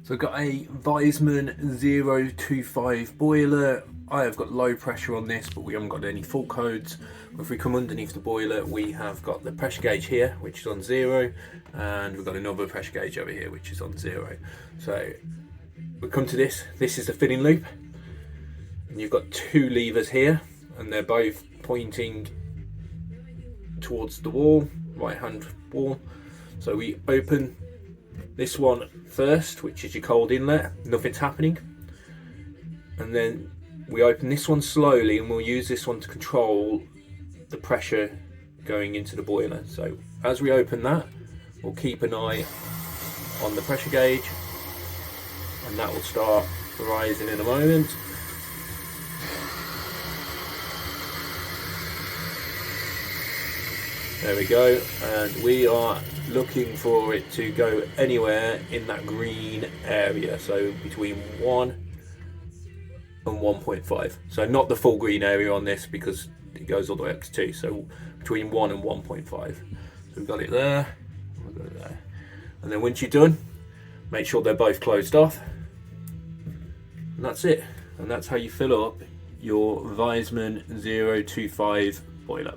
So I've got a Viessmann 025 boiler. I have got low pressure on this, but we haven't got any fault codes. If we come underneath the boiler, we have got the pressure gauge here, which is on 0, and we've got another pressure gauge over here, which is on 0. So we come to this is the filling loop, and you've got 2 levers here, and they're both pointing towards the wall, right hand wall. So we open this one first, which is your cold inlet, nothing's happening, and then we open this one slowly, and we'll use this one to control the pressure going into the boiler. So as we open that, we'll keep an eye on the pressure gauge, and that will start rising in a moment. There we go, and we are looking for it to go anywhere in that green area, so between 1 and 1.5. So not the full green area on this, because it goes all the way up to 2, so between 1 and 1.5. So we've got it there, we'll go there. And then once you're done, make sure they're both closed off, and that's it. And that's how you fill up your Viessmann 025 boiler.